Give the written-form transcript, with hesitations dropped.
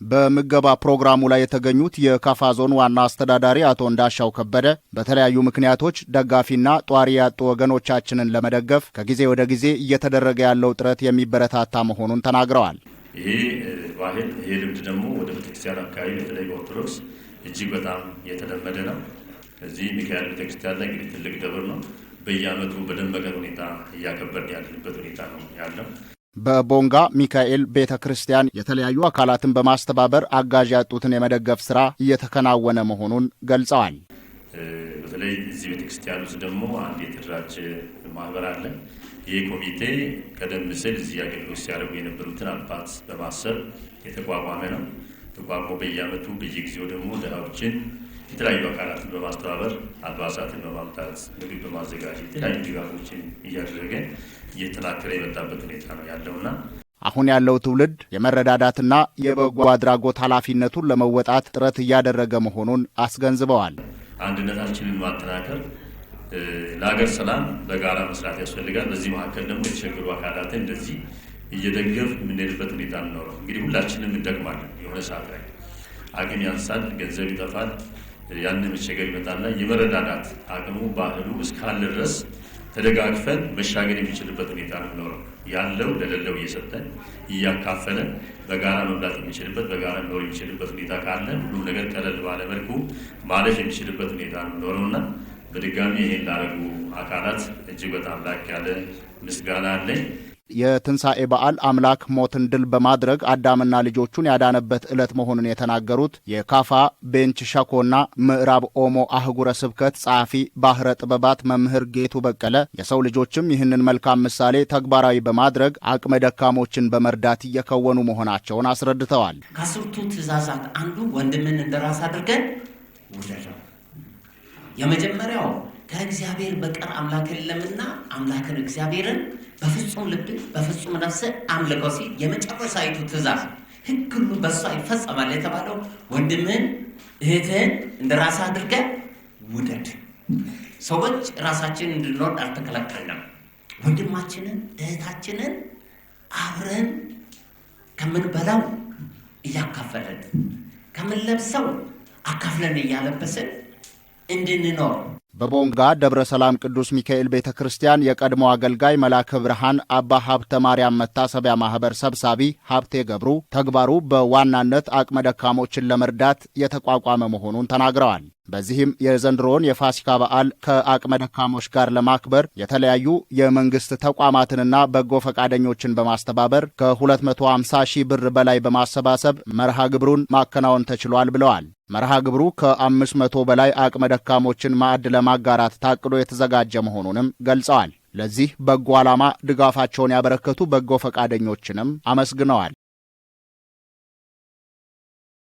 በምገባ ፕሮግራሙ ላይ የተገኙት የካፋ ዞን ዋና አስተዳዳሪ አቶ እንዳሻው ከበደ በተለያዩ ምክንያቶች ደጋፊና ጧሪ ያጡ ወገኖቻችንን ለመደገፍ ከጊዜ ወደ ጊዜ እየተደረገ ያለው ጥረት የሚበረታታ መሆኑን ተናግረዋል። ይሄ ባህል ይሄ ልምድ ደግሞ ወደ ቤተክርስቲያን አካባቢ በተለይ በኦርቶዶክስ እጅግ በጣም የተለመደ ነው። እዚህ ሚካኤል ቤተክርስቲያን ላይ እንግዲህ ትልቅ ደብር ነው። በየዓመቱ በደመቀ ሁኔታ እያከበርን ያለንበት ሁኔታ ነው ያለው። በቦንጋ ሚካኤል ቤተ ክርስቲያን የተለያዩ አካላትን በማስተባበር አጋዥ ያጡትን የመደገፍ ስራ እየተከናወነ መሆኑን ገልጸዋል። በተለይ እዚህ ቤተ ክርስቲያን ውስጥ ደግሞ አንድ የተደራጀ ማህበር አለ። ይህ ኮሚቴ ቀደም ሲል እዚህ አገልግሎት ሲያደርጉ የነበሩትን አባት በማሰብ የተቋቋመ ነው። ተቋቁሞ በየዓመቱ በየጊዜው ደግሞ ድሃዎችን የተለያዩ አካላትን በማስተባበር አልባሳትን በማምጣት ምግብ በማዘጋጀት የተለያዩ ድጋፎችን እያደረገ እየተጠናከረ የመጣበት ሁኔታ ነው ያለውና አሁን ያለው ትውልድ የመረዳዳትና የበጎ አድራጎት ኃላፊነቱን ለመወጣት ጥረት እያደረገ መሆኑን አስገንዝበዋል። አንድነታችንን ማጠናከር፣ ለሀገር ሰላም በጋራ መስራት ያስፈልጋል። በዚህ መካከል ደግሞ የተቸገሩ አካላትን እንደዚህ እየደገፍ የምንሄድበት ሁኔታ ነው። እንግዲህ ሁላችንም እንደግማለን። የሆነ ሰዓት ላይ አቅም ያንሳል፣ ገንዘብ ይጠፋል፣ ያንን መቸገር ይመጣልና የመረዳዳት አቅሙ ባህሉ እስካለ ድረስ ተደጋግፈን መሻገር የሚችልበት ሁኔታ ነው የሚኖረው። ያለው ለሌለው እየሰጠን እያካፈለን በጋራ መብላት የሚችልበት በጋራ መኖር የሚችልበት ሁኔታ ካለ ሁሉም ነገር ቀለል ባለ መልኩ ማለፍ የሚችልበት ሁኔታ ነው የሚኖረውና በድጋሚ ይሄን ላደረጉ አካላት እጅግ በጣም ላቅ ያለ ምስጋና አለኝ። የትንሣኤ በዓል አምላክ ሞትን ድል በማድረግ አዳምና ልጆቹን ያዳነበት ዕለት መሆኑን የተናገሩት የካፋ ቤንች ሸኮና ምዕራብ ኦሞ አህጉረ ስብከት ጸሐፊ ባህረ ጥበባት መምህር ጌቱ በቀለ የሰው ልጆችም ይህንን መልካም ምሳሌ ተግባራዊ በማድረግ አቅመ ደካሞችን በመርዳት እየከወኑ መሆናቸውን አስረድተዋል። ከአስርቱ ትእዛዛት አንዱ ወንድምን እንደራስ አድርገን ውደደው። የመጀመሪያው ከእግዚአብሔር በቀር አምላክ የለምና አምላክን እግዚአብሔርን በፍጹም ልብ በፍጹም ነፍስ አምልከው ሲል የመጨረሻይቱ ትእዛዝ ሕግ ሁሉ በሷ ይፈጸማል የተባለው ወንድምህን እህትህን እንደ ራስህ አድርገህ ውደድ። ሰዎች ራሳችንን እንድንወድ አልተከለከልንም። ወንድማችንን እህታችንን አብረን ከምንበላው እያካፈለን ከምንለብሰው አካፍለን እያለበስን እንድንኖር በቦንጋ ደብረ ሰላም ቅዱስ ሚካኤል ቤተ ክርስቲያን የቀድሞ አገልጋይ መላከ ብርሃን አባ ሀብተ ማርያም መታሰቢያ ማህበር ሰብሳቢ ሀብቴ ገብሩ ተግባሩ በዋናነት አቅመ ደካሞችን ለመርዳት የተቋቋመ መሆኑን ተናግረዋል። በዚህም የዘንድሮውን የፋሲካ በዓል ከአቅመ ደካሞች ጋር ለማክበር የተለያዩ የመንግስት ተቋማትንና በጎ ፈቃደኞችን በማስተባበር ከ250 ሺህ ብር በላይ በማሰባሰብ መርሃ ግብሩን ማከናወን ተችሏል ብለዋል። መርሃ ግብሩ ከ500 በላይ አቅመ ደካሞችን ማዕድ ለማጋራት ታቅዶ የተዘጋጀ መሆኑንም ገልጸዋል። ለዚህ በጎ ዓላማ ድጋፋቸውን ያበረከቱ በጎ ፈቃደኞችንም አመስግነዋል።